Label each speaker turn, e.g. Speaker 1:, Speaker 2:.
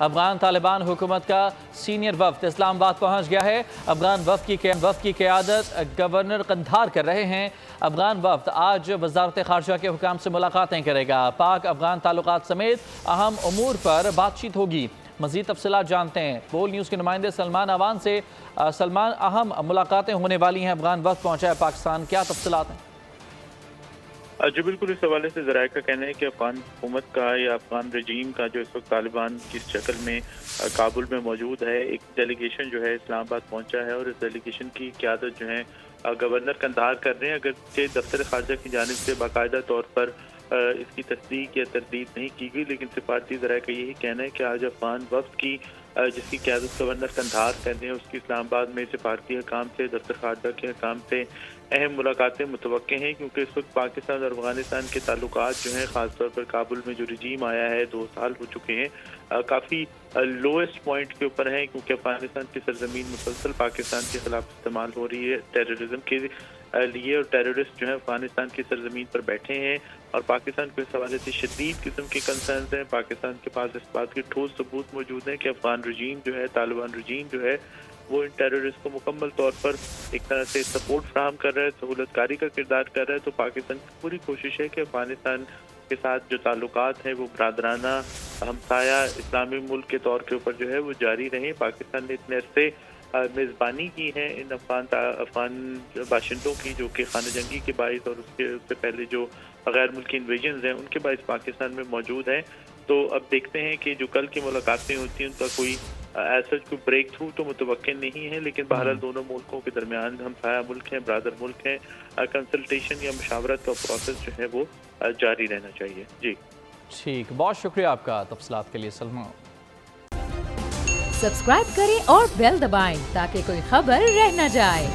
Speaker 1: افغان طالبان حکومت کا سینئر وفد اسلام آباد پہنچ گیا ہے۔ افغان وفد کی قیادت گورنر قندھار کر رہے ہیں۔ افغان وفد آج وزارت خارجہ کے حکام سے ملاقاتیں کرے گا۔ پاک افغان تعلقات سمیت اہم امور پر بات چیت ہوگی۔ مزید تفصیلات جانتے ہیں بول نیوز کے نمائندے سلمان اوان سے۔ سلمان، اہم ملاقاتیں ہونے والی ہیں، افغان وفد پہنچا ہے پاکستان، کیا تفصیلات ہیں؟
Speaker 2: جی بالکل، اس حوالے سے ذرائع کا کہنا ہے کہ افغان حکومت کا یا افغان رجیم کا جو اس وقت طالبان کی شکل میں کابل میں موجود ہے، ایک ڈیلیگیشن جو ہے اسلام آباد پہنچا ہے اور اس ڈیلیگیشن کی قیادت جو ہے گورنر قندھار کر رہے ہیں۔ اگرچہ دفتر خارجہ کی جانب سے باقاعدہ طور پر اس کی تصدیق یا تردید نہیں کی گئی، لیکن سفارتی ذرائع کا یہی کہنا ہے کہ آج افغان وفد کی جس کی قیادت گورنر قندھار کر رہے ہیں، اس کی اسلام آباد میں سفارتی حکام سے، دفتر خارجہ کے حکام سے اہم ملاقاتیں متوقع ہیں، کیونکہ اس وقت پاکستان اور افغانستان کے تعلقات جو ہیں، خاص طور پر کابل میں جو رجیم آیا ہے 2 سال ہو چکے ہیں، کافی لوئسٹ پوائنٹ کے اوپر ہیں، کیونکہ افغانستان کی سرزمین مسلسل پاکستان کے خلاف استعمال ہو رہی ہے ٹیررزم کے لیے، اور ٹیررسٹ جو ہیں افغانستان کی سرزمین پر بیٹھے ہیں اور پاکستان کو اس حوالے سے شدید قسم کے کنسرنز ہیں۔ پاکستان کے پاس اس بات کے ٹھوس ثبوت موجود ہیں کہ افغان رجیم جو ہے، طالبان رجیم جو ہے، وہ ان ٹیررسٹ کو مکمل طور پر ایک طرح سے سپورٹ فراہم کر رہا ہے، سہولت کاری کا کردار کر رہا ہے۔ تو پاکستان کی پوری کوشش ہے کہ افغانستان کے ساتھ جو تعلقات ہیں وہ برادرانہ ہمسایہ اسلامی ملک کے طور کے اوپر جو ہے وہ جاری رہیں۔ پاکستان نے اتنے عرصے میزبانی کی ہے ان افغان باشندوں کی، جو کہ خانہ جنگی کے باعث اور اس سے پہلے جو غیر ملکی انویژنز ہیں ان کے باعث پاکستان میں موجود ہیں۔ تو اب دیکھتے ہیں کہ جو کل کی ملاقاتیں ہوتی ہیں ان کا کوئی ایسا کوئی بریک تھرو تو متوقع نہیں ہے، لیکن بہرحال دونوں ملکوں کے درمیان ہمسایہ ملک ہیں، برادر ملک ہیں، کنسلٹیشن یا مشاورت کا پروسیس جو ہے وہ جاری رہنا چاہیے۔ جی
Speaker 1: ٹھیک، بہت شکریہ آپ کا تفصیلات کے لیے سلمان۔
Speaker 3: سبسکرائب کریں اور بیل دبائیں تاکہ کوئی خبر رہ نہ جائے۔